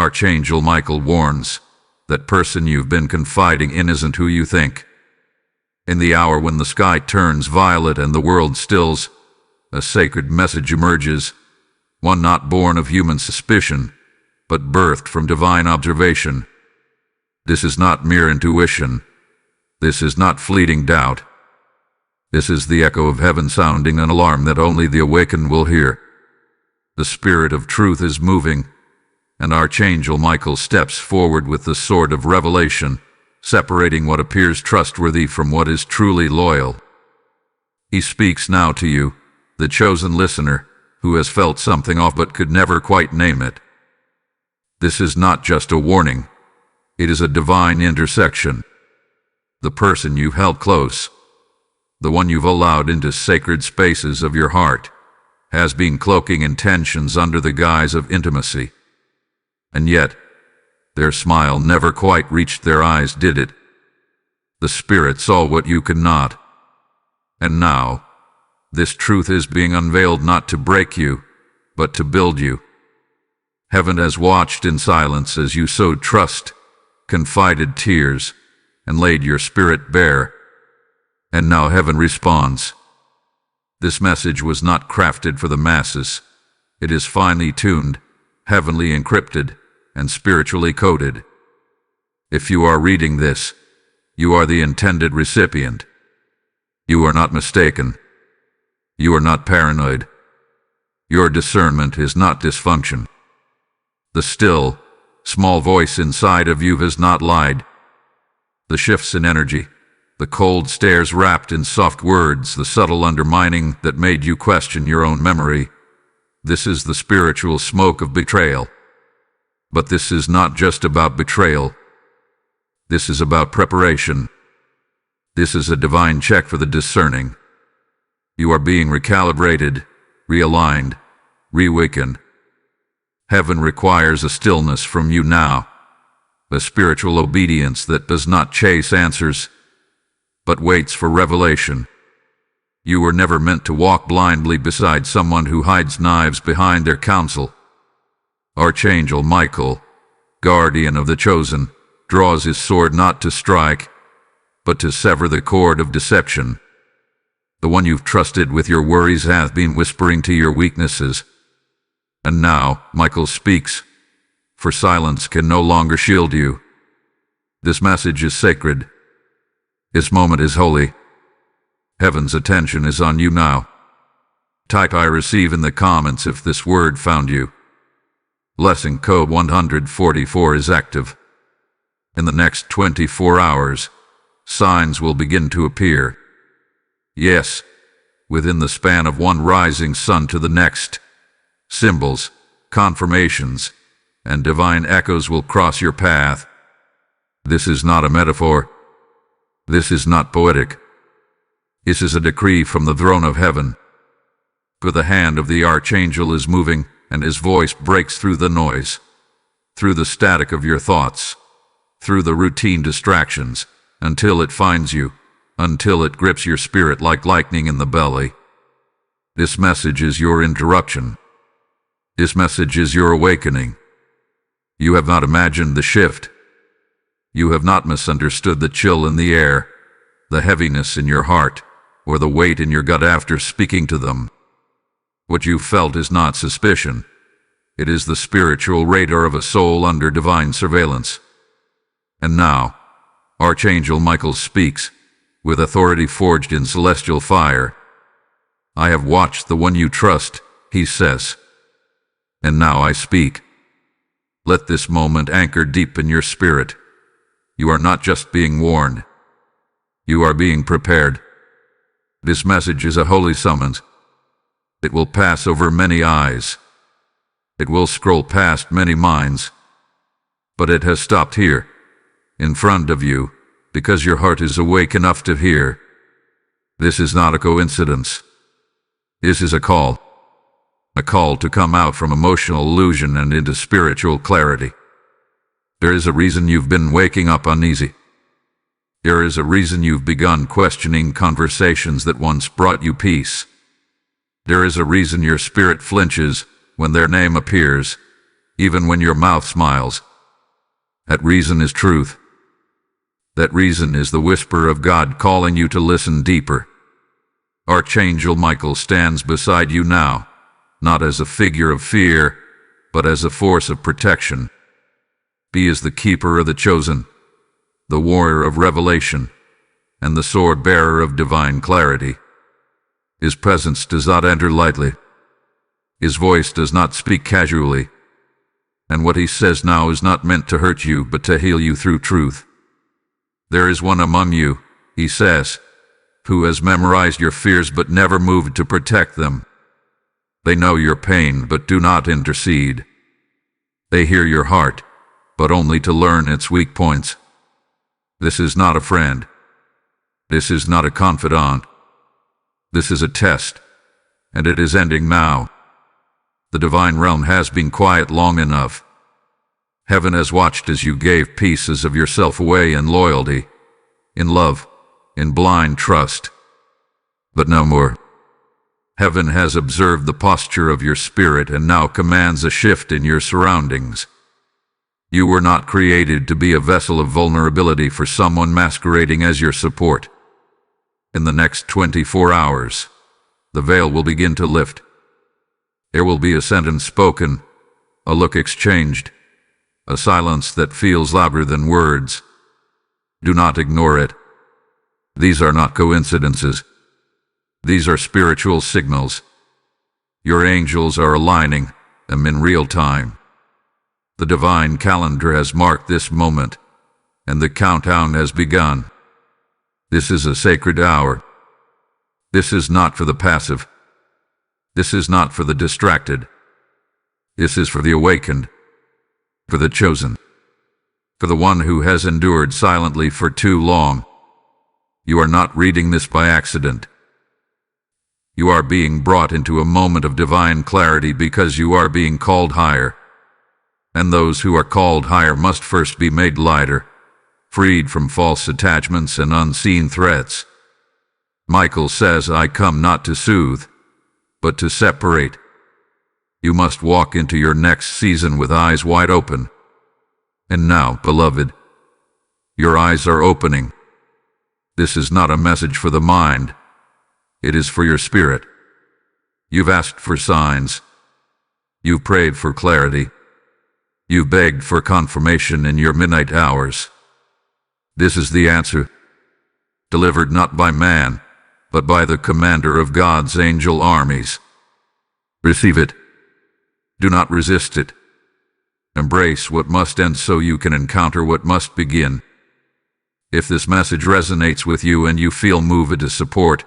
Archangel Michael warns, that person you've been confiding in isn't who you think. In the hour when the sky turns violet and the world stills, a sacred message emerges, one not born of human suspicion, but birthed from divine observation. This is not mere intuition. This is not fleeting doubt. This is the echo of heaven sounding an alarm that only the awakened will hear. The Spirit of truth is moving, and Archangel Michael steps forward with the sword of revelation, separating what appears trustworthy from what is truly loyal. He speaks now to you, the chosen listener, who has felt something off but could never quite name it. This is not just a warning. It is a divine intersection. The person you've held close, the one you've allowed into sacred spaces of your heart, has been cloaking intentions under the guise of intimacy. And yet, their smile never quite reached their eyes, did it? The Spirit saw what you could not. And now, this truth is being unveiled not to break you, but to build you. Heaven has watched in silence as you sowed trust, confided tears, and laid your spirit bare. And now heaven responds. This message was not crafted for the masses. It is finely tuned, heavenly encrypted, and spiritually coded. If you are reading this, you are the intended recipient. You are not mistaken. You are not paranoid. Your discernment is not dysfunction. The still, small voice inside of you has not lied. The shifts in energy, the cold stares wrapped in soft words, the subtle undermining that made you question your own memory. This is the spiritual smoke of betrayal. But this is not just about betrayal. This is about preparation. This is a divine check for the discerning. You are being recalibrated, realigned, reawakened. Heaven requires a stillness from you now, a spiritual obedience that does not chase answers, but waits for revelation. You were never meant to walk blindly beside someone who hides knives behind their counsel. Archangel Michael, guardian of the chosen, draws his sword not to strike, but to sever the cord of deception. The one you've trusted with your worries hath been whispering to your weaknesses. And now Michael speaks, for silence can no longer shield you. This message is sacred. This moment is holy. Heaven's attention is on you now. Type I receive in the comments if this word found you. Blessing code 144 is active. In the next 24 hours, signs will begin to appear. Yes, within the span of one rising sun to the next, symbols, confirmations, and divine echoes will cross your path. This is not a metaphor. This is not poetic. This is a decree from the throne of heaven. For the hand of the Archangel is moving, and his voice breaks through the noise, through the static of your thoughts, through the routine distractions, until it finds you, until it grips your spirit like lightning in the belly. This message is your interruption. This message is your awakening. You have not imagined the shift. You have not misunderstood the chill in the air, the heaviness in your heart, or the weight in your gut after speaking to them. What you felt is not suspicion. It is the spiritual radar of a soul under divine surveillance. And now, Archangel Michael speaks, with authority forged in celestial fire. I have watched the one you trust, he says. And now I speak. Let this moment anchor deep in your spirit. You are not just being warned. You are being prepared. This message is a holy summons. It will pass over many eyes. It will scroll past many minds. But it has stopped here, in front of you, because your heart is awake enough to hear. This is not a coincidence. This is a call to come out from emotional illusion and into spiritual clarity. There is a reason you've been waking up uneasy. There is a reason you've begun questioning conversations that once brought you peace. There is a reason your spirit flinches when their name appears, even when your mouth smiles. That reason is truth. That reason is the whisper of God calling you to listen deeper. Archangel Michael stands beside you now, not as a figure of fear, but as a force of protection. He is the keeper of the chosen, the warrior of revelation, and the sword-bearer of divine clarity. His presence does not enter lightly. His voice does not speak casually. And what he says now is not meant to hurt you, but to heal you through truth. There is one among you, he says, who has memorized your fears but never moved to protect them. They know your pain but do not intercede. They hear your heart, but only to learn its weak points. This is not a friend. This is not a confidant. This is a test, and it is ending now. The divine realm has been quiet long enough. Heaven has watched as you gave pieces of yourself away in loyalty, in love, in blind trust. But no more. Heaven has observed the posture of your spirit and now commands a shift in your surroundings. You were not created to be a vessel of vulnerability for someone masquerading as your support. In the next 24 hours, the veil will begin to lift. There will be a sentence spoken, a look exchanged, a silence that feels louder than words. Do not ignore it. These are not coincidences. These are spiritual signals. Your angels are aligning them in real time. The divine calendar has marked this moment, and the countdown has begun. This is a sacred hour. This is not for the passive. This is not for the distracted. This is for the awakened, for the chosen, for the one who has endured silently for too long. You are not reading this by accident. You are being brought into a moment of divine clarity because you are being called higher. And those who are called higher must first be made lighter, freed from false attachments and unseen threats. Michael says, I come not to soothe, but to separate. You must walk into your next season with eyes wide open. And now, beloved, your eyes are opening. This is not a message for the mind. It is for your spirit. You've asked for signs. You've prayed for clarity. You've begged for confirmation in your midnight hours. This is the answer, delivered not by man, but by the commander of God's angel armies. Receive it. Do not resist it. Embrace what must end so you can encounter what must begin. If this message resonates with you and you feel moved to support,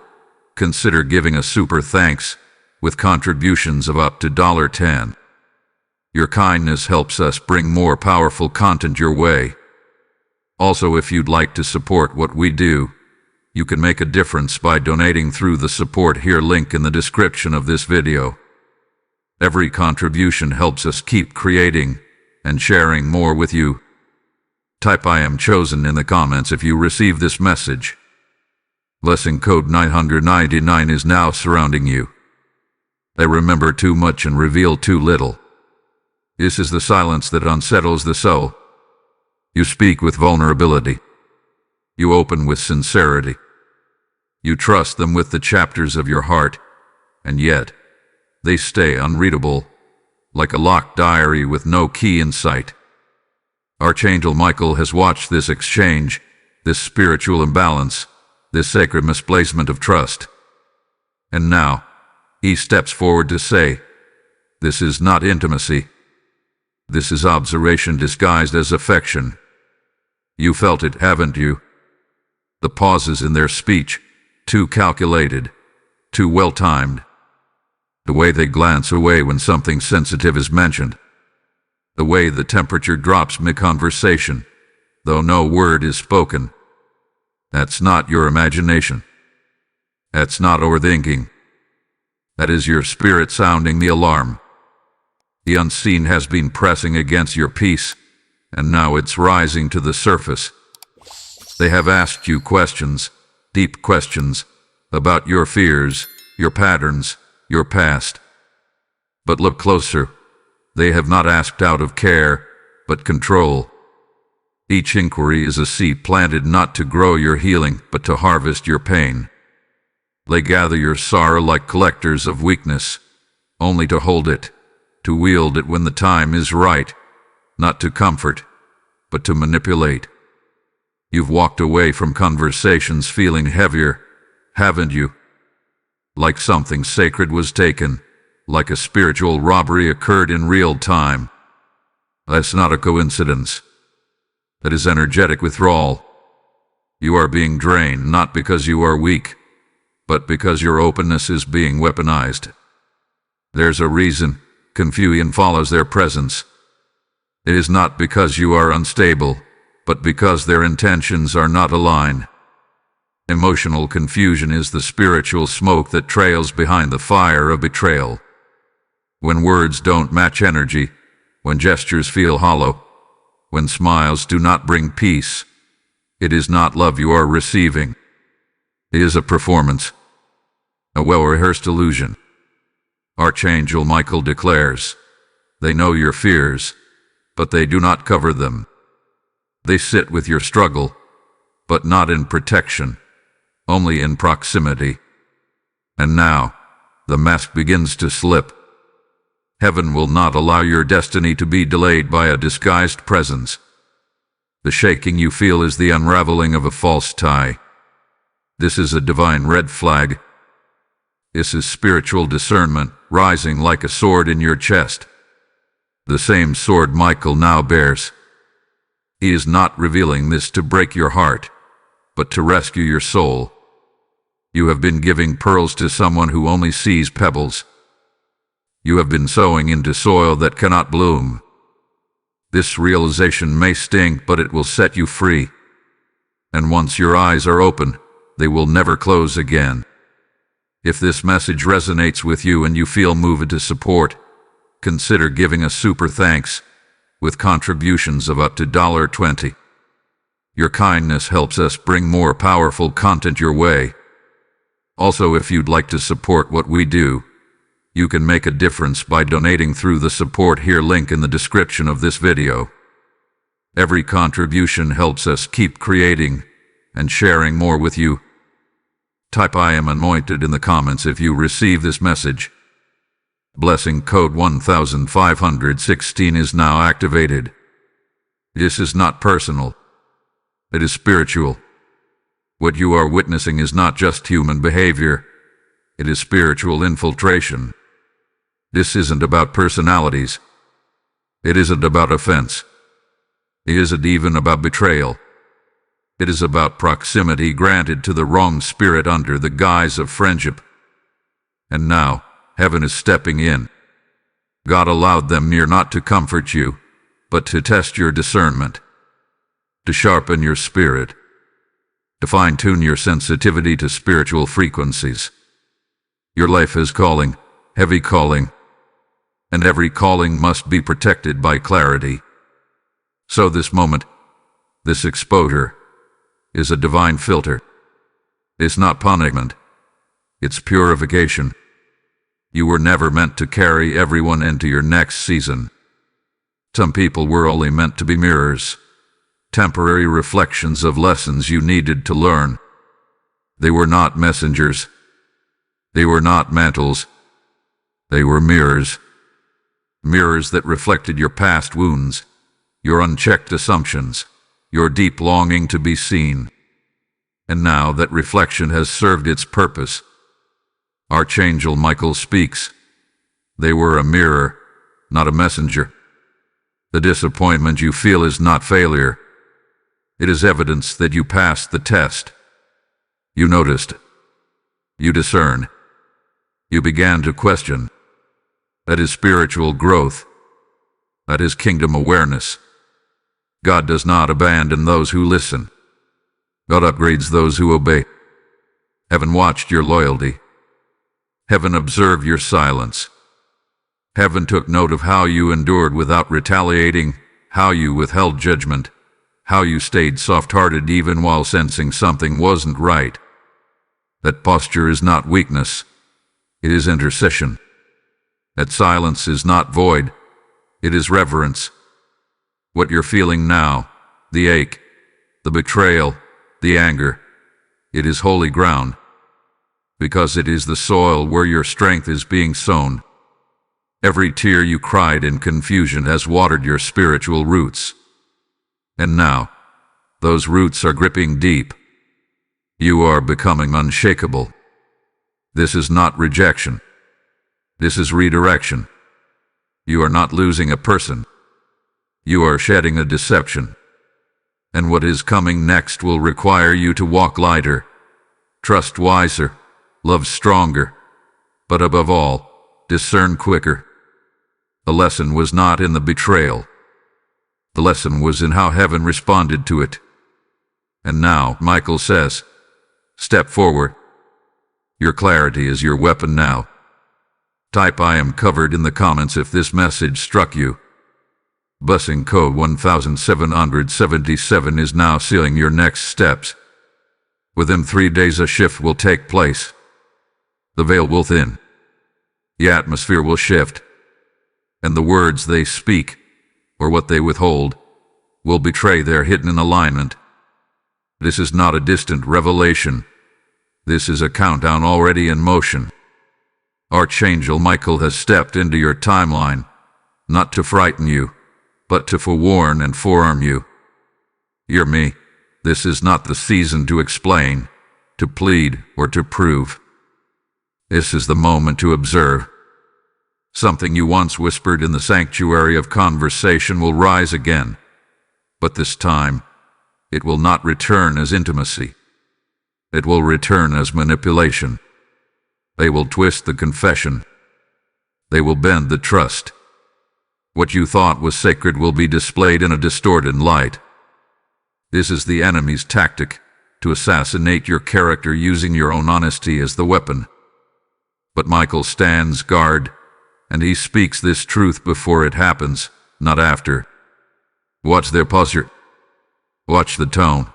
consider giving a super thanks with contributions of up to $10. Your kindness helps us bring more powerful content your way. Also, if you'd like to support what we do, you can make a difference by donating through the Support Here link in the description of this video. Every contribution helps us keep creating and sharing more with you. Type I am chosen in the comments if you receive this message. Blessing code 999 is now surrounding you. They remember too much and reveal too little. This is the silence that unsettles the soul. You speak with vulnerability. You open with sincerity. You trust them with the chapters of your heart, and yet they stay unreadable, like a locked diary with no key in sight. Archangel Michael has watched this exchange, this spiritual imbalance, this sacred misplacement of trust. And now, he steps forward to say, this is not intimacy. This is observation disguised as affection. You felt it, haven't you? The pauses in their speech, too calculated, too well-timed. The way they glance away when something sensitive is mentioned. The way the temperature drops mid-conversation, though no word is spoken. That's not your imagination. That's not overthinking. That is your spirit sounding the alarm. The unseen has been pressing against your peace, and now it's rising to the surface. They have asked you questions, deep questions, about your fears, your patterns, your past. But look closer. They have not asked out of care, but control. Each inquiry is a seed planted not to grow your healing, but to harvest your pain. They gather your sorrow like collectors of weakness, only to hold it, to wield it when the time is right, not to comfort, but to manipulate. You've walked away from conversations feeling heavier, haven't you? Like something sacred was taken, like a spiritual robbery occurred in real time. That's not a coincidence. That is energetic withdrawal. You are being drained not because you are weak, but because your openness is being weaponized. There's a reason confusion follows their presence. It is not because you are unstable, but because their intentions are not aligned. Emotional confusion is the spiritual smoke that trails behind the fire of betrayal. When words don't match energy, when gestures feel hollow, when smiles do not bring peace, it is not love you are receiving. It is a performance, a well-rehearsed illusion. Archangel Michael declares, "They know your fears, but they do not cover them. They sit with your struggle, but not in protection, only in proximity." And now, the mask begins to slip. Heaven will not allow your destiny to be delayed by a disguised presence. The shaking you feel is the unraveling of a false tie. This is a divine red flag. This is spiritual discernment rising like a sword in your chest. The same sword Michael now bears. He is not revealing this to break your heart, but to rescue your soul. You have been giving pearls to someone who only sees pebbles. You have been sowing into soil that cannot bloom. This realization may sting, but it will set you free. And once your eyes are open, they will never close again. If this message resonates with you and you feel moved to support, consider giving a super thanks with contributions of up to $20. Your kindness helps us bring more powerful content your way. Also, if you'd like to support what we do, you can make a difference by donating through the support here link in the description of this video. Every contribution helps us keep creating and sharing more with you. Type "I am anointed" in the comments if you receive this message. Blessing code 1516 is now activated. This is not personal. It is spiritual. What you are witnessing is not just human behavior. It is spiritual infiltration. This isn't about personalities. It isn't about offense. It isn't even about betrayal. It is about proximity granted to the wrong spirit under the guise of friendship. And now, heaven is stepping in. God allowed them near not to comfort you, but to test your discernment, to sharpen your spirit, to fine-tune your sensitivity to spiritual frequencies. Your life is calling, heavy calling, and every calling must be protected by clarity. So this moment, this exposure, is a divine filter. It's not punishment. It's purification. You were never meant to carry everyone into your next season. Some people were only meant to be mirrors, temporary reflections of lessons you needed to learn. They were not messengers. They were not mantles. They were mirrors. Mirrors that reflected your past wounds, your unchecked assumptions, your deep longing to be seen. And now that reflection has served its purpose, Archangel Michael speaks. They were a mirror, not a messenger. The disappointment you feel is not failure. It is evidence that you passed the test. You noticed. You discerned. You began to question. That is spiritual growth. That is kingdom awareness. God does not abandon those who listen. God upgrades those who obey. Heaven watched your loyalty. Heaven observed your silence. Heaven took note of how you endured without retaliating, how you withheld judgment, how you stayed soft-hearted even while sensing something wasn't right. That posture is not weakness. It is intercession. That silence is not void. It is reverence. What you're feeling now, the ache, the betrayal, the anger, it is holy ground, because it is the soil where your strength is being sown. Every tear you cried in confusion has watered your spiritual roots. And now, those roots are gripping deep. You are becoming unshakable. This is not rejection. This is redirection. You are not losing a person. You are shedding a deception. And what is coming next will require you to walk lighter, trust wiser, love stronger, but above all, discern quicker. The lesson was not in the betrayal. The lesson was in how heaven responded to it. And now, Michael says, step forward. Your clarity is your weapon now. Type I am covered in the comments if this message struck you. Blessing code 1777 is now sealing your next steps. Within 3 days a shift will take place. The veil will thin. The atmosphere will shift. And the words they speak, or what they withhold, will betray their hidden alignment. This is not a distant revelation. This is a countdown already in motion. Archangel Michael has stepped into your timeline, not to frighten you, but to forewarn and forearm you. Hear me, this is not the season to explain, to plead, or to prove. This is the moment to observe. Something you once whispered in the sanctuary of conversation will rise again, but this time, it will not return as intimacy. It will return as manipulation. They will twist the confession. They will bend the trust. What you thought was sacred will be displayed in a distorted light. This is the enemy's tactic, to assassinate your character using your own honesty as the weapon. But Michael stands guard, and he speaks this truth before it happens, not after. Watch their posture. Watch the tone.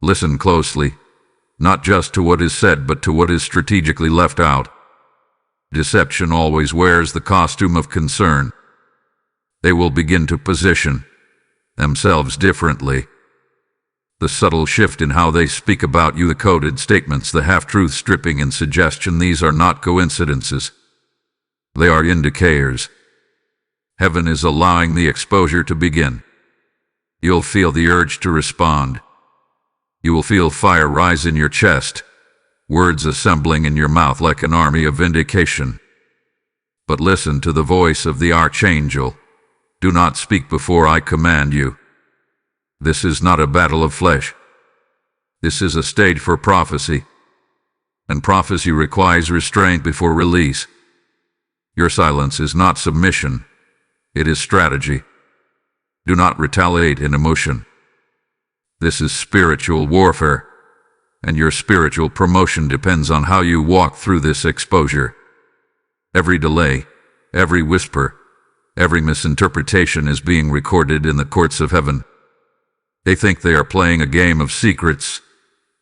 Listen closely, not just to what is said, but to what is strategically left out. Deception always wears the costume of concern. They will begin to position themselves differently. The subtle shift in how they speak about you, the coded statements, the half-truth stripping and suggestion, these are not coincidences. They are indicators. Heaven is allowing the exposure to begin. You'll feel the urge to respond. You will feel fire rise in your chest, words assembling in your mouth like an army of vindication. But listen to the voice of the Archangel. Do not speak before I command you. This is not a battle of flesh. This is a stage for prophecy. And prophecy requires restraint before release. Your silence is not submission. It is strategy. Do not retaliate in emotion. This is spiritual warfare, and your spiritual promotion depends on how you walk through this exposure. Every delay, every whisper, every misinterpretation is being recorded in the courts of heaven. They think they are playing a game of secrets,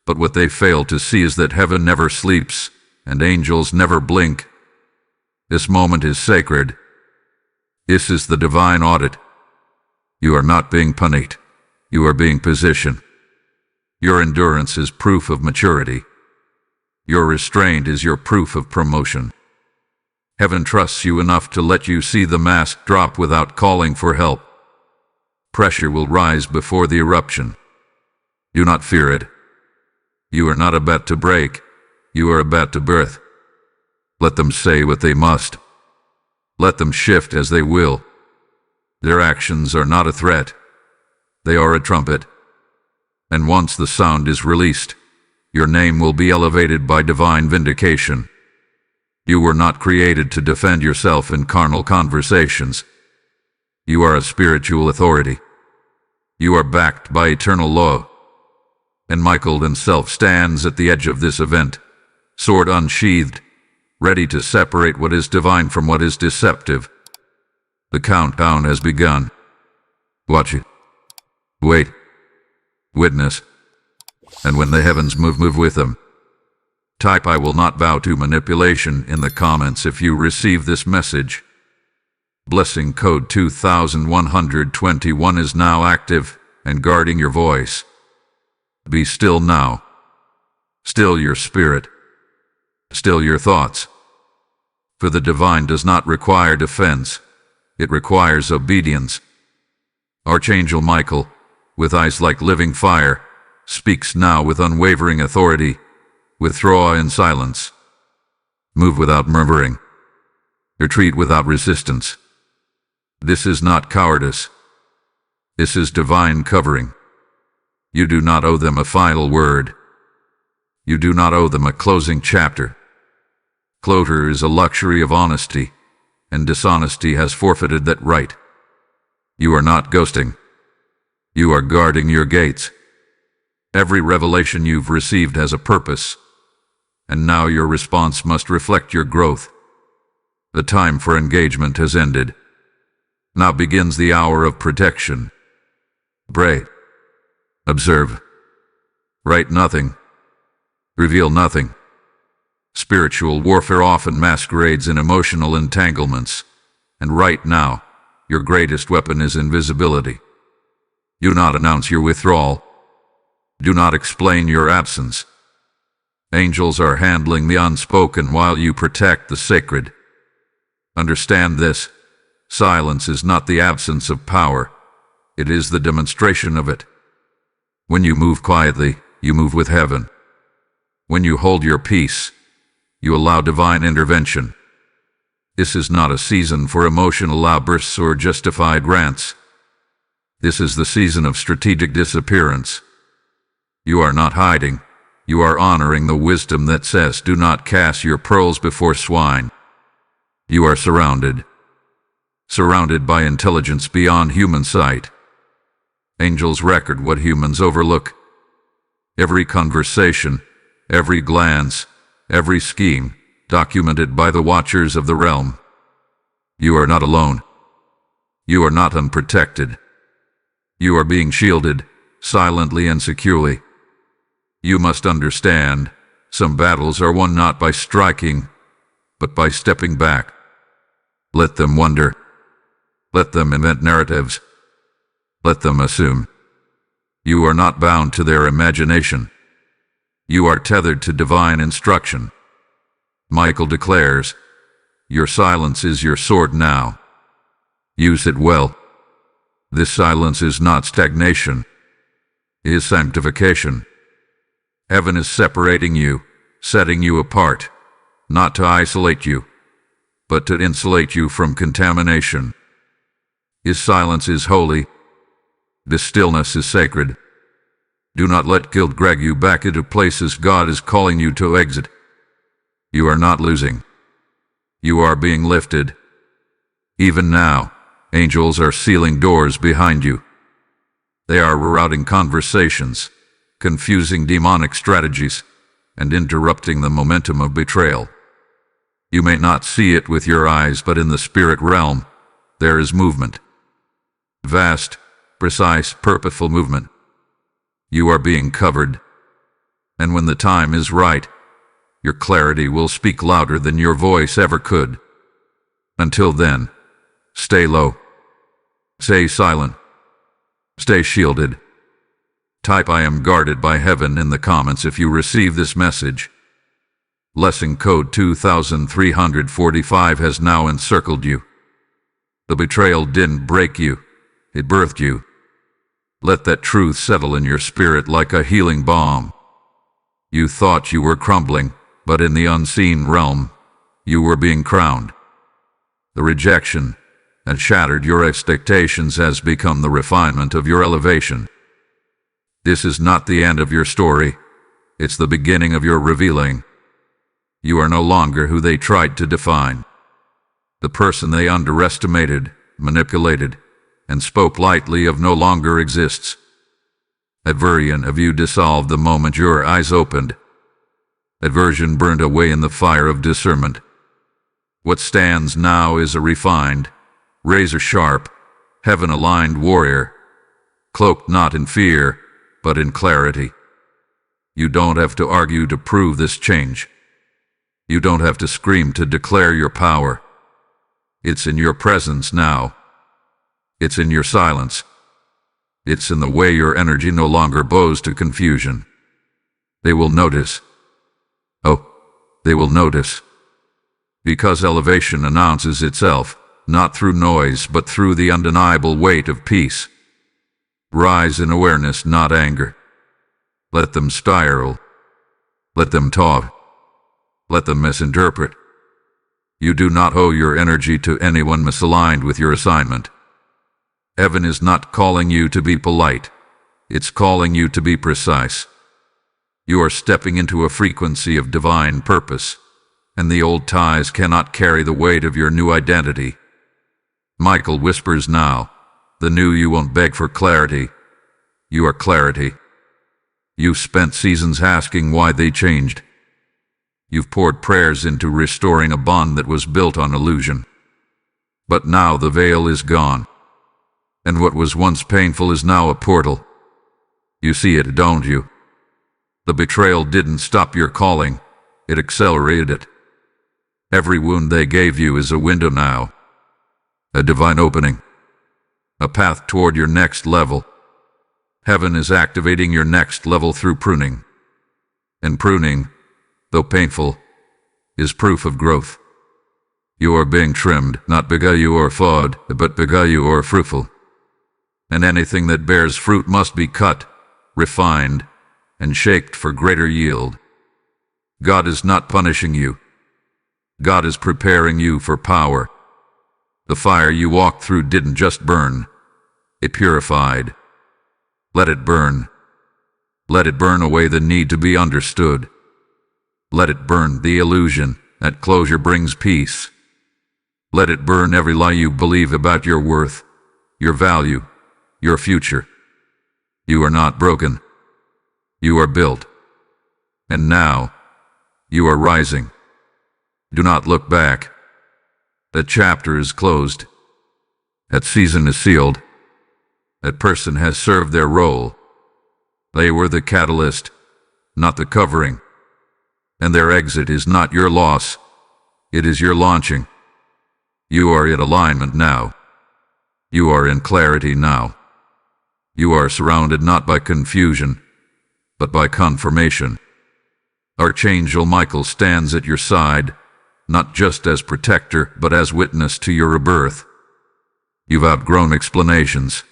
but what they fail to see is that heaven never sleeps, and angels never blink. This moment is sacred. This is the divine audit. You are not being punished. You are being positioned. Your endurance is proof of maturity. Your restraint is your proof of promotion. Heaven trusts you enough to let you see the mask drop without calling for help. Pressure will rise before the eruption. Do not fear it. You are not about to break. You are about to birth. Let them say what they must. Let them shift as they will. Their actions are not a threat. They are a trumpet. And once the sound is released, your name will be elevated by divine vindication. You were not created to defend yourself in carnal conversations. You are a spiritual authority. You are backed by eternal law. And Michael himself stands at the edge of this event, sword unsheathed, ready to separate what is divine from what is deceptive. The countdown has begun. Watch it. Wait. Witness. And when the heavens move, move with them. Type I will not bow to manipulation in the comments if you receive this message. Blessing code 2121 is now active and guarding your voice. Be still now. Still your spirit. Still your thoughts. For the divine does not require defense. It requires obedience. Archangel Michael, with eyes like living fire, speaks now with unwavering authority. Withdraw in silence. Move without murmuring. Retreat without resistance. This is not cowardice. This is divine covering. You do not owe them a final word. You do not owe them a closing chapter. Closure is a luxury of honesty, and dishonesty has forfeited that right. You are not ghosting. You are guarding your gates. Every revelation you've received has a purpose, and now your response must reflect your growth. The time for engagement has ended. Now begins the hour of protection. Pray. Observe. Write nothing. Reveal nothing. Spiritual warfare often masquerades in emotional entanglements, and right now, your greatest weapon is invisibility. Do not announce your withdrawal. Do not explain your absence. Angels are handling the unspoken while you protect the sacred. Understand this. Silence is not the absence of power. It is the demonstration of it. When you move quietly, you move with heaven. When you hold your peace, you allow divine intervention. This is not a season for emotional outbursts or justified rants. This is the season of strategic disappearance. You are not hiding. You are honoring the wisdom that says, do not cast your pearls before swine. You are surrounded by intelligence beyond human sight. Angels record what humans overlook. Every conversation, every glance, every scheme, documented by the watchers of the realm. You are not alone. You are not unprotected. You are being shielded, silently and securely. You must understand, some battles are won not by striking, but by stepping back. Let them wonder. Let them invent narratives. Let them assume. You are not bound to their imagination. You are tethered to divine instruction. Michael declares, your silence is your sword now. Use it well. This silence is not stagnation. It is sanctification. Heaven is separating you, setting you apart, not to isolate you, but to insulate you from contamination. His silence is holy. This stillness is sacred. Do not let guilt drag you back into places God is calling you to exit. You are not losing. You are being lifted. Even now, angels are sealing doors behind you. They are rerouting conversations, confusing demonic strategies, and interrupting the momentum of betrayal. You may not see it with your eyes, but in the spirit realm, there is movement. Vast, precise, purposeful movement. You are being covered, and when the time is right, your clarity will speak louder than your voice ever could. Until then, stay low. Stay silent. Stay shielded. Type I am guarded by heaven in the comments if you receive this message. Blessing code 2345 has now encircled you. The betrayal didn't break you, it birthed you. Let that truth settle in your spirit like a healing balm. You thought you were crumbling, but in the unseen realm, you were being crowned. The rejection that shattered your expectations has become the refinement of your elevation. This is not the end of your story, it's the beginning of your revealing. You are no longer who they tried to define. The person they underestimated, manipulated, and spoke lightly of no longer exists. That version of you dissolved the moment your eyes opened. That version burned away in the fire of discernment. What stands now is a refined, razor-sharp, heaven-aligned warrior, cloaked not in fear, but in clarity. You don't have to argue to prove this change. You don't have to scream to declare your power. It's in your presence now. It's in your silence. It's in the way your energy no longer bows to confusion. They will notice. Oh, they will notice. Because elevation announces itself, not through noise but through the undeniable weight of peace. Rise in awareness, not anger. Let them spiral. Let them talk. Let them misinterpret. You do not owe your energy to anyone misaligned with your assignment. Heaven is not calling you to be polite. It's calling you to be precise. You are stepping into a frequency of divine purpose, and the old ties cannot carry the weight of your new identity. Michael whispers now, the new you won't beg for clarity. You are clarity. You've spent seasons asking why they changed. You've poured prayers into restoring a bond that was built on illusion. But now the veil is gone, and what was once painful is now a portal. You see it, don't you? The betrayal didn't stop your calling, it accelerated it. Every wound they gave you is a window now, a divine opening, a path toward your next level. Heaven is activating your next level through pruning. And pruning, though painful, is proof of growth. You are being trimmed, not because you are flawed, but because you are fruitful. And anything that bears fruit must be cut, refined, and shaped for greater yield. God is not punishing you. God is preparing you for power. The fire you walked through didn't just burn, it purified. Let it burn. Let it burn away the need to be understood. Let it burn the illusion that closure brings peace. Let it burn every lie you believe about your worth, your value, your future. You are not broken. You are built. And now, you are rising. Do not look back. That chapter is closed. That season is sealed. That person has served their role. They were the catalyst, not the covering. And their exit is not your loss. It is your launching. You are in alignment now. You are in clarity now. You are surrounded not by confusion, but by confirmation. Archangel Michael stands at your side, not just as protector, but as witness to your rebirth. You've outgrown explanations.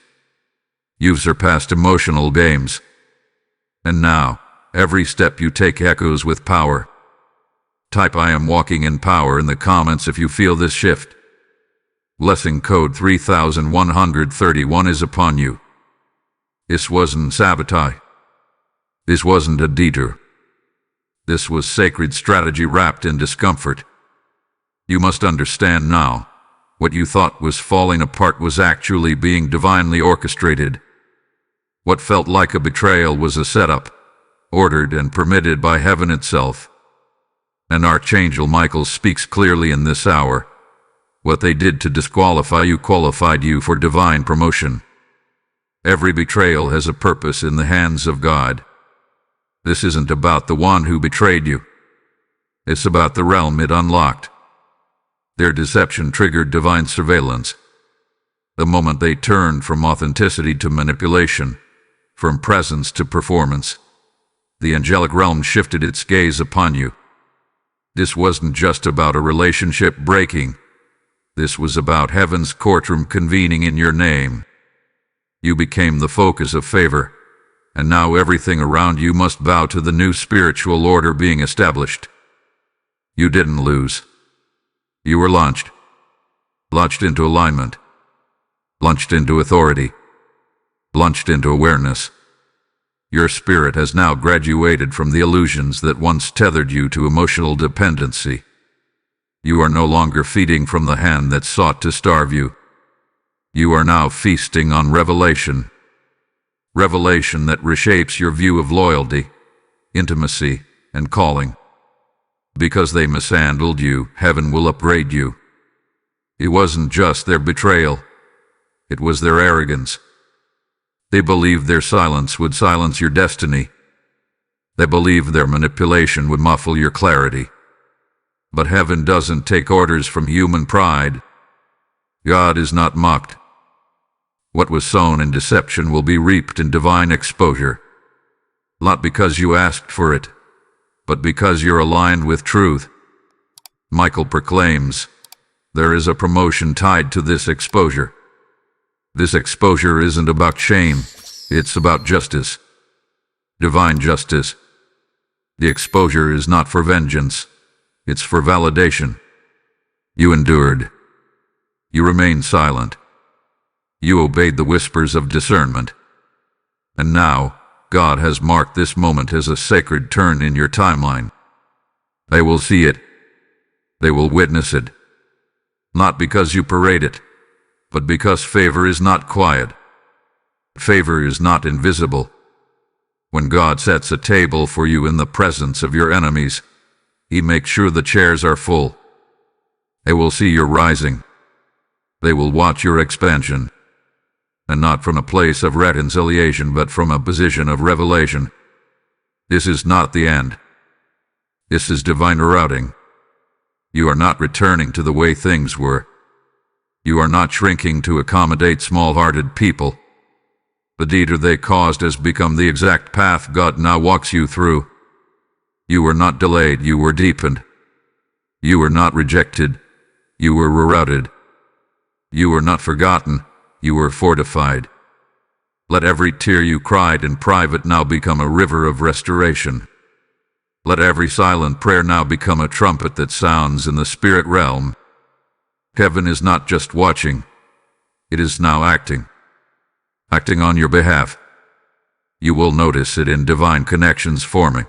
You've surpassed emotional games. And now, every step you take echoes with power. Type "I am walking in power" in the comments if you feel this shift. Blessing code 3131 is upon you. This wasn't sabotage. This wasn't a detour. This was sacred strategy wrapped in discomfort. You must understand now, what you thought was falling apart was actually being divinely orchestrated. What felt like a betrayal was a setup, ordered and permitted by heaven itself. And Archangel Michael speaks clearly in this hour. What they did to disqualify you qualified you for divine promotion. Every betrayal has a purpose in the hands of God. This isn't about the one who betrayed you. It's about the realm it unlocked. Their deception triggered divine surveillance. The moment they turned from authenticity to manipulation, from presence to performance, the angelic realm shifted its gaze upon you. This wasn't just about a relationship breaking. This was about heaven's courtroom convening in your name. You became the focus of favor, and now everything around you must bow to the new spiritual order being established. You didn't lose. You were launched into alignment, launched into authority, launched into awareness. Your spirit has now graduated from the illusions that once tethered you to emotional dependency. You are no longer feeding from the hand that sought to starve you. You are now feasting on revelation. Revelation that reshapes your view of loyalty, intimacy, and calling. Because they mishandled you, heaven will upgrade you. It wasn't just their betrayal. It was their arrogance. They believed their silence would silence your destiny. They believed their manipulation would muffle your clarity. But heaven doesn't take orders from human pride. God is not mocked. What was sown in deception will be reaped in divine exposure. Not because you asked for it, but because you're aligned with truth. Michael proclaims, there is a promotion tied to this exposure. This exposure isn't about shame, it's about justice. Divine justice. The exposure is not for vengeance, it's for validation. You endured. You remained silent. You obeyed the whispers of discernment. And now, God has marked this moment as a sacred turn in your timeline. They will see it. They will witness it. Not because you parade it, but because favor is not quiet. Favor is not invisible. When God sets a table for you in the presence of your enemies, He makes sure the chairs are full. They will see your rising. They will watch your expansion. And not from a place of reconciliation, but from a position of revelation. This is not the end. This is divine routing. You are not returning to the way things were. You are not shrinking to accommodate small-hearted people. The detour they caused has become the exact path God now walks you through. You were not delayed, you were deepened. You were not rejected, you were rerouted. You were not forgotten, you were fortified. Let every tear you cried in private now become a river of restoration. Let every silent prayer now become a trumpet that sounds in the spirit realm. Heaven is not just watching, it is now acting. Acting on your behalf. You will notice it in divine connections forming.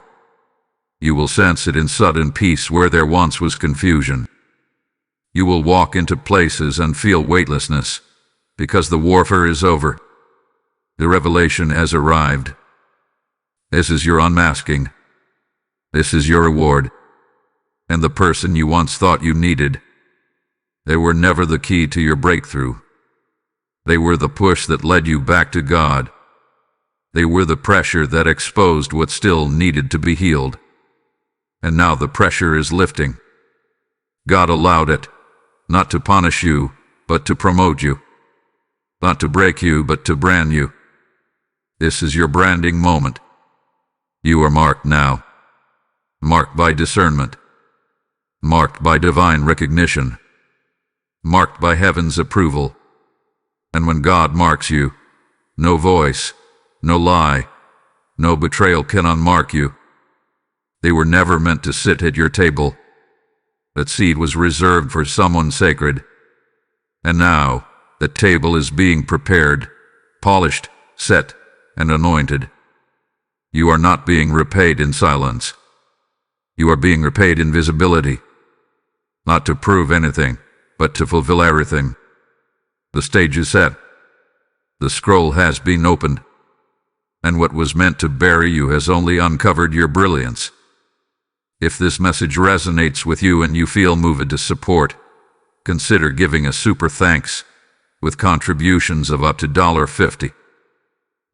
You will sense it in sudden peace where there once was confusion. You will walk into places and feel weightlessness, because the warfare is over. The revelation has arrived. This is your unmasking. This is your reward. And the person you once thought you needed, they were never the key to your breakthrough. They were the push that led you back to God. They were the pressure that exposed what still needed to be healed. And now the pressure is lifting. God allowed it, not to punish you, but to promote you. Not to break you, but to brand you. This is your branding moment. You are marked now. Marked by discernment. Marked by divine recognition. Marked by heaven's approval. And when God marks you, no voice, no lie, no betrayal can unmark you. They were never meant to sit at your table. That seat was reserved for someone sacred. And now, the table is being prepared, polished, set, and anointed. You are not being repaid in silence. You are being repaid in visibility. Not to prove anything, but to fulfill everything. The stage is set. The scroll has been opened. And what was meant to bury you has only uncovered your brilliance. If this message resonates with you and you feel moved to support, consider giving a super thanks with contributions of up to $50.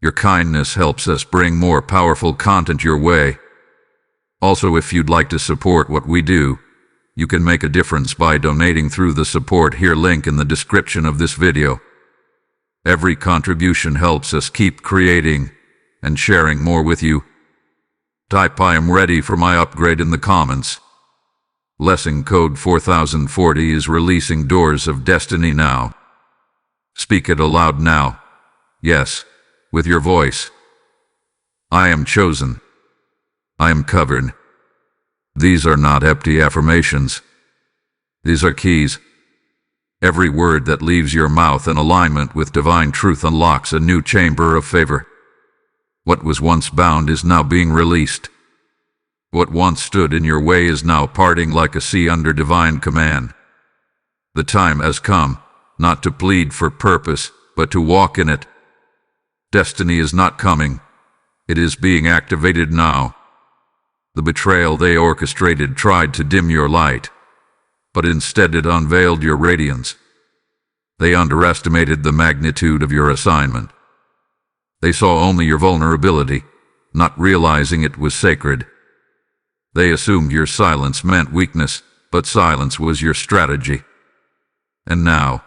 Your kindness helps us bring more powerful content your way. Also, if you'd like to support what we do, you can make a difference by donating through the support here link in the description of this video. Every contribution helps us keep creating and sharing more with you. Type I am ready for my upgrade in the comments. Lesson code 4040 is releasing doors of destiny now. Speak it aloud now. Yes, with your voice. I am chosen. I am covered. These are not empty affirmations. These are keys. Every word that leaves your mouth in alignment with divine truth unlocks a new chamber of favor. What was once bound is now being released. What once stood in your way is now parting like a sea under divine command. The time has come, not to plead for purpose, but to walk in it. Destiny is not coming. It is being activated now. The betrayal they orchestrated tried to dim your light, but instead it unveiled your radiance. They underestimated the magnitude of your assignment. They saw only your vulnerability, not realizing it was sacred. They assumed your silence meant weakness, but silence was your strategy. And now,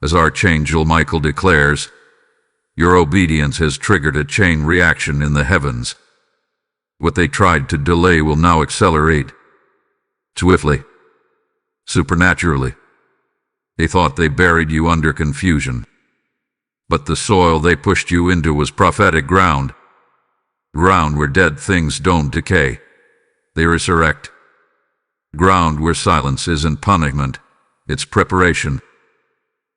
As Archangel Michael declares, your obedience has triggered a chain reaction in the heavens. What they tried to delay will now accelerate. Swiftly. Supernaturally. They thought they buried you under confusion. But the soil they pushed you into was prophetic ground. Ground where dead things don't decay. They resurrect. Ground where silence isn't punishment, it's preparation.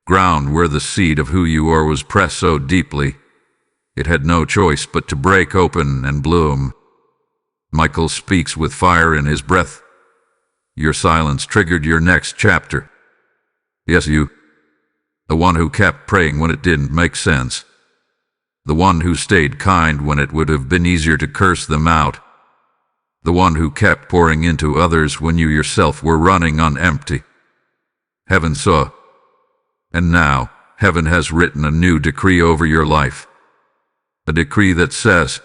Ground where the seed of who you are was pressed so deeply, it had no choice but to break open and bloom. Michael speaks with fire in his breath. Your silence triggered your next chapter. Yes, you. The one who kept praying when it didn't make sense. The one who stayed kind when it would have been easier to curse them out. The one who kept pouring into others when you yourself were running on empty. Heaven saw. And now, heaven has written a new decree over your life. A decree that says,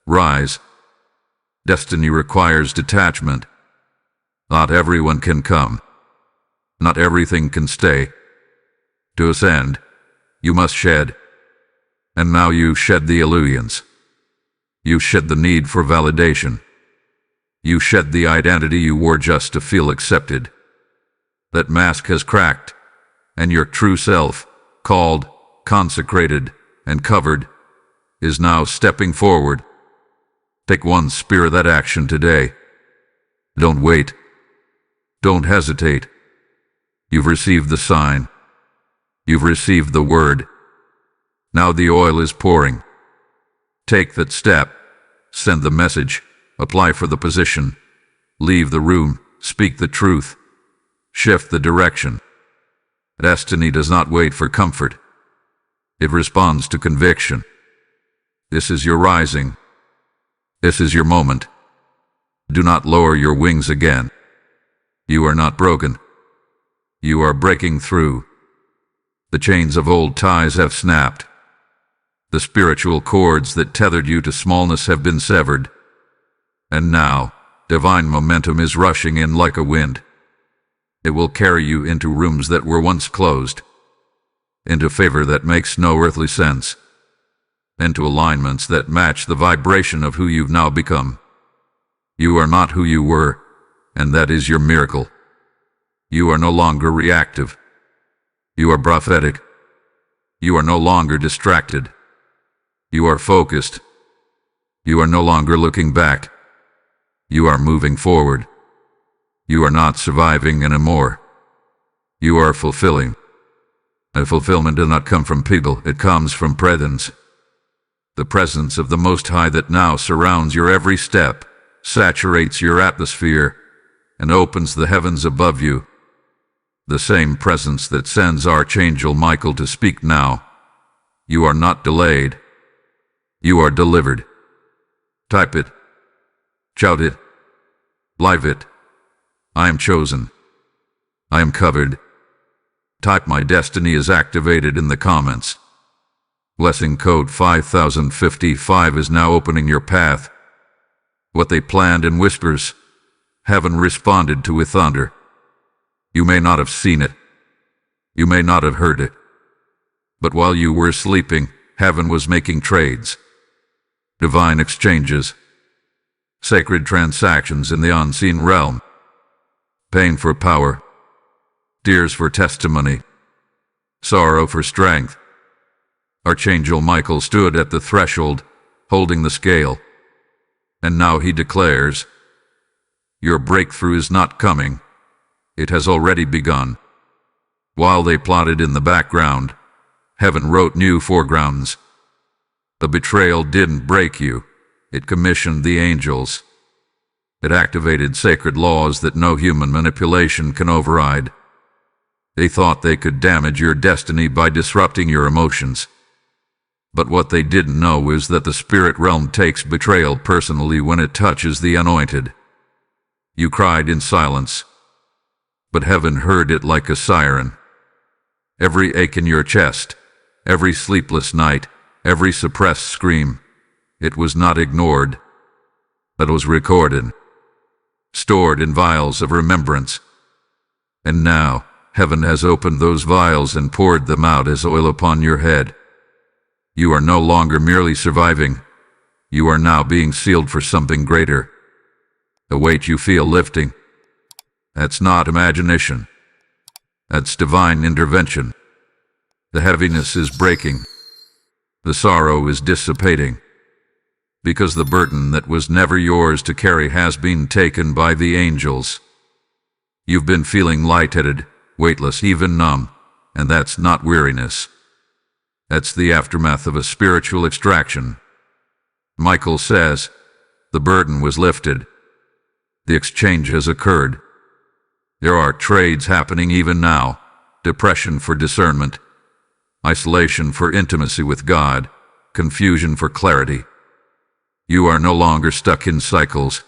rise. Destiny requires detachment. Not everyone can come. Not everything can stay. To ascend, you must shed. And now you shed the illusions. You shed the need for validation. You shed the identity you wore just to feel accepted. That mask has cracked, and your true self, called, consecrated, and covered, is now stepping forward. Take one spear of that action today. Don't wait. Don't hesitate. You've received the sign. You've received the word. Now the oil is pouring. Take that step. Send the message. Apply for the position. Leave the room. Speak the truth. Shift the direction. Destiny does not wait for comfort. It responds to conviction. This is your rising. This is your moment. Do not lower your wings again. You are not broken. You are breaking through. The chains of old ties have snapped. The spiritual cords that tethered you to smallness have been severed. And now, divine momentum is rushing in like a wind. It will carry you into rooms that were once closed, into favor that makes no earthly sense, into alignments that match the vibration of who you've now become. You are not who you were, and that is your miracle. You are no longer reactive. You are prophetic. You are no longer distracted. You are focused. You are no longer looking back. You are moving forward. You are not surviving anymore. You are fulfilling. And fulfillment does not come from people, it comes from presence. The presence of the Most High that now surrounds your every step, saturates your atmosphere, and opens the heavens above you. The same presence that sends Archangel Michael to speak now. You are not delayed. You are delivered. Type it. Shout it. Live it. I am chosen. I am covered. Type my destiny is activated in the comments. Blessing code 5055 is now opening your path. What they planned in whispers, heaven responded to with thunder. You may not have seen it. You may not have heard it. But while you were sleeping, heaven was making trades. Divine exchanges. Sacred transactions in the unseen realm. Pain for power. Tears for testimony. Sorrow for strength. Archangel Michael stood at the threshold, holding the scale. And now he declares, your breakthrough is not coming. It has already begun. While they plotted in the background, heaven wrote new foregrounds. The betrayal didn't break you. It commissioned the angels. It activated sacred laws that no human manipulation can override. They thought they could damage your destiny by disrupting your emotions. But what they didn't know is that the spirit realm takes betrayal personally when it touches the anointed. You cried in silence, but heaven heard it like a siren. Every ache in your chest, every sleepless night, every suppressed scream, it was not ignored, but was recorded, stored in vials of remembrance. And now, heaven has opened those vials and poured them out as oil upon your head. You are no longer merely surviving. You are now being sealed for something greater. The weight you feel lifting, that's not imagination. That's divine intervention. The heaviness is breaking. The sorrow is dissipating. Because the burden that was never yours to carry has been taken by the angels. You've been feeling lightheaded, weightless, even numb, and that's not weariness. That's the aftermath of a spiritual extraction. Michael says, the burden was lifted. The exchange has occurred. There are trades happening even now. Depression for discernment, isolation for intimacy with God, confusion for clarity. You are no longer stuck in cycles.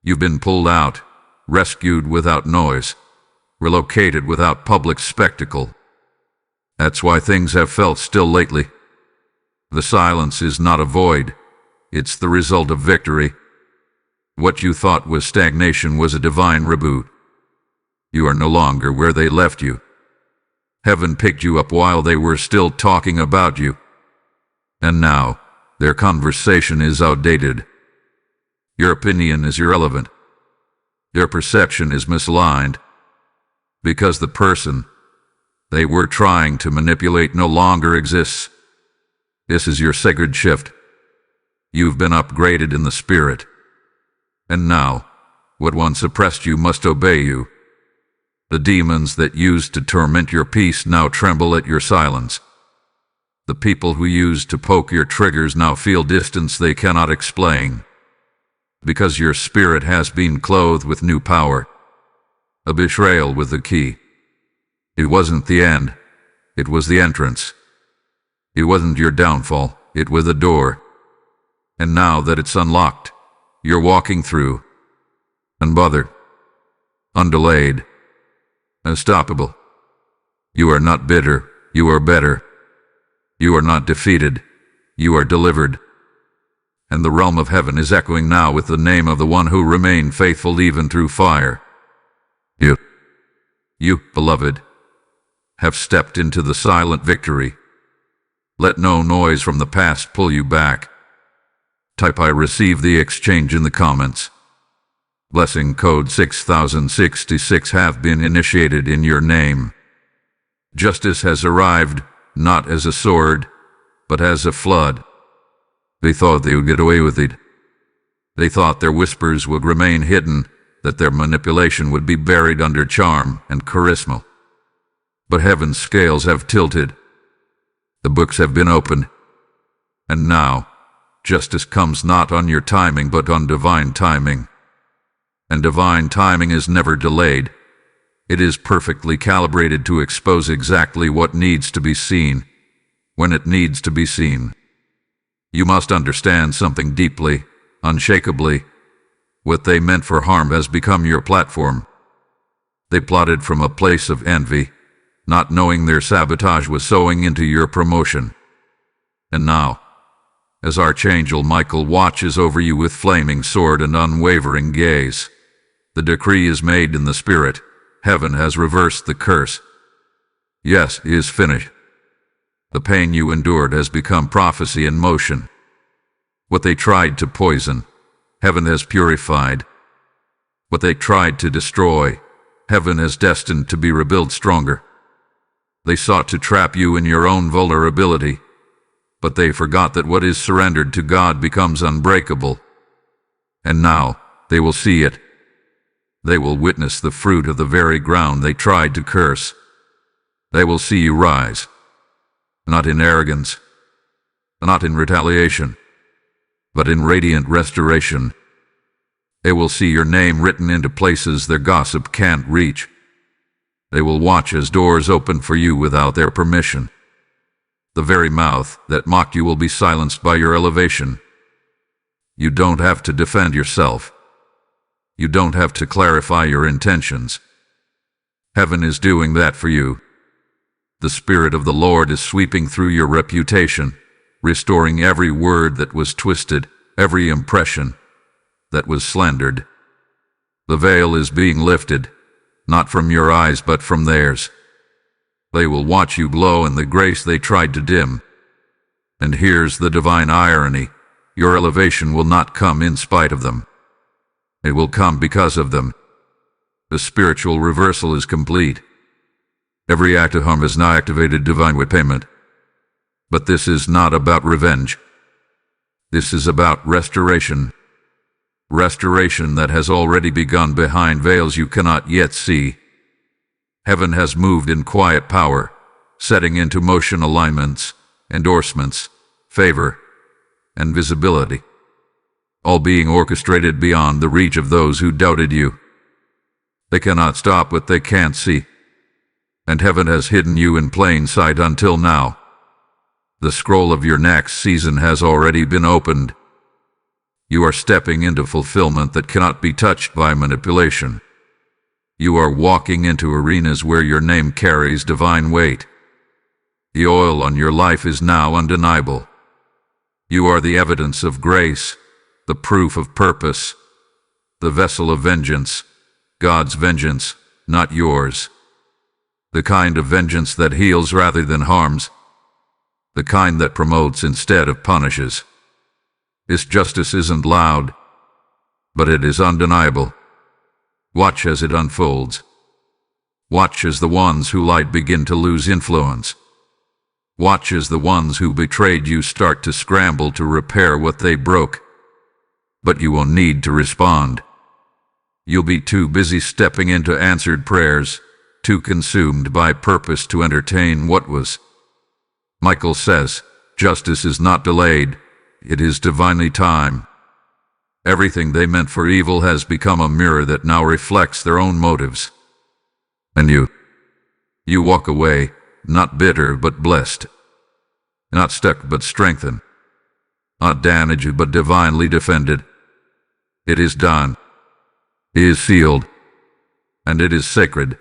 You've been pulled out, rescued without noise, relocated without public spectacle. That's why things have felt still lately. The silence is not a void. It's the result of victory. What you thought was stagnation was a divine reboot. You are no longer where they left you. Heaven picked you up while they were still talking about you. And now, their conversation is outdated. Your opinion is irrelevant. Your perception is misaligned. Because the person they were trying to manipulate no longer exists. This is your sacred shift. You've been upgraded in the spirit. And now, what once oppressed you must obey you. The demons that used to torment your peace now tremble at your silence. The people who used to poke your triggers now feel distance they cannot explain. Because your spirit has been clothed with new power. A betrayal with the key. It wasn't the end. It was the entrance. It wasn't your downfall. It was the door. And now that it's unlocked, you're walking through. Unbothered. Undelayed. Unstoppable. You are not bitter. You are better. You are not defeated. You are delivered. And the realm of heaven is echoing now with the name of the one who remained faithful even through fire. You, beloved, have stepped into the silent victory. Let no noise from the past pull you back. Type I receive the exchange in the comments. Blessing code 6066 have been initiated in your name. Justice has arrived, not as a sword, but as a flood. They thought they would get away with it. They thought their whispers would remain hidden, that their manipulation would be buried under charm and charisma. But heaven's scales have tilted. The books have been opened. And now, justice comes not on your timing but on divine timing. And divine timing is never delayed. It is perfectly calibrated to expose exactly what needs to be seen, when it needs to be seen. You must understand something deeply, unshakably. What they meant for harm has become your platform. They plotted from a place of envy, not knowing their sabotage was sowing into your promotion. And now, as Archangel Michael watches over you with flaming sword and unwavering gaze, the decree is made in the spirit. Heaven has reversed the curse. Yes, it is finished. The pain you endured has become prophecy in motion. What they tried to poison, heaven has purified. What they tried to destroy, heaven has destined to be rebuilt stronger. They sought to trap you in your own vulnerability, but they forgot that what is surrendered to God becomes unbreakable. And now, they will see it. They will witness the fruit of the very ground they tried to curse. They will see you rise, not in arrogance, not in retaliation, but in radiant restoration. They will see your name written into places their gossip can't reach. They will watch as doors open for you without their permission. The very mouth that mocked you will be silenced by your elevation. You don't have to defend yourself. You don't have to clarify your intentions. Heaven is doing that for you. The Spirit of the Lord is sweeping through your reputation, restoring every word that was twisted, every impression that was slandered. The veil is being lifted. not from your eyes but from theirs. They will watch you glow in the grace they tried to dim. And here's the divine irony. Your elevation will not come in spite of them. It will come because of them. The spiritual reversal is complete. Every act of harm has now activated divine repayment. But this is not about revenge. This is about restoration. Restoration that has already begun behind veils you cannot yet see. Heaven has moved in quiet power, setting into motion alignments, endorsements, favor, and visibility, all being orchestrated beyond the reach of those who doubted you. They cannot stop what they can't see, and heaven has hidden you in plain sight until now. The scroll of your next season has already been opened. You are stepping into fulfillment that cannot be touched by manipulation. You are walking into arenas where your name carries divine weight. The oil on your life is now undeniable. You are the evidence of grace, the proof of purpose, the vessel of vengeance, God's vengeance, not yours. The kind of vengeance that heals rather than harms, the kind that promotes instead of punishes. This justice isn't loud, but it is undeniable. Watch as it unfolds. Watch as the ones who lied begin to lose influence. Watch as the ones who betrayed you start to scramble to repair what they broke. But you will need to respond. You'll be too busy stepping into answered prayers, too consumed by purpose to entertain what was. Michael says, justice is not delayed, it is divinely timed. Everything they meant for evil has become a mirror that now reflects their own motives. And you walk away, not bitter but blessed, not stuck but strengthened, not damaged but divinely defended. It is done. It is sealed. And it is sacred.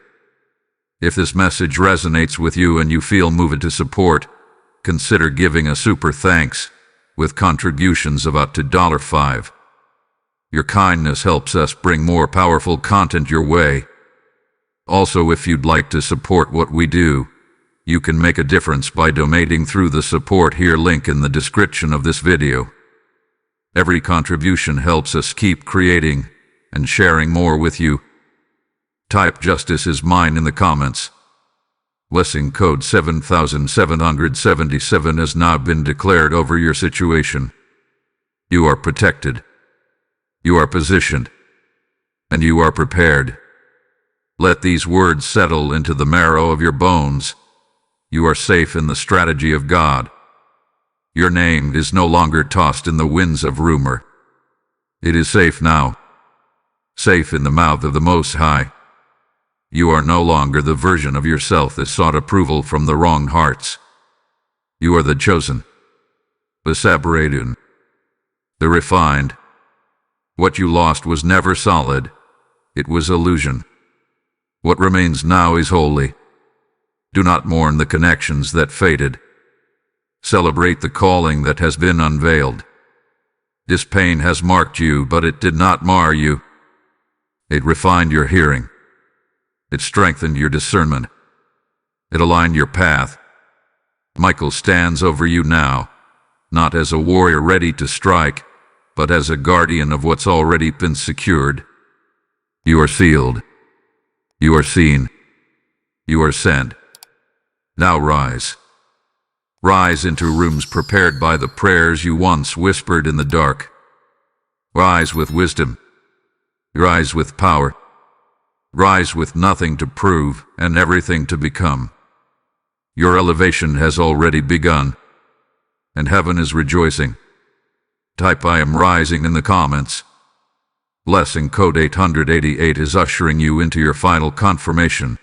If this message resonates with you and you feel moved to support, consider giving a super thanks with contributions of up to $5. Your kindness helps us bring more powerful content your way. Also, if you'd like to support what we do, you can make a difference by donating through the support here link in the description of this video. Every contribution helps us keep creating and sharing more with you. Type "Justice is mine" in the comments. Blessing code 7777 has now been declared over your situation. You are protected. You are positioned. And you are prepared. Let these words settle into the marrow of your bones. You are safe in the strategy of God. Your name is no longer tossed in the winds of rumor. It is safe now. Safe in the mouth of the Most High. You are no longer the version of yourself that sought approval from the wrong hearts. You are the chosen, the separated, the refined. What you lost was never solid. It was illusion. What remains now is holy. Do not mourn the connections that faded. Celebrate the calling that has been unveiled. This pain has marked you, but it did not mar you. It refined your hearing. It strengthened your discernment. It aligned your path. Michael stands over you now, not as a warrior ready to strike, but as a guardian of what's already been secured. You are sealed. You are seen. You are sent. Now rise. Rise into rooms prepared by the prayers you once whispered in the dark. Rise with wisdom. Rise with power. Rise with nothing to prove and everything to become. Your elevation has already begun, and heaven is rejoicing. Type "I am rising" in the comments. Blessing code 888 is ushering you into your final confirmation.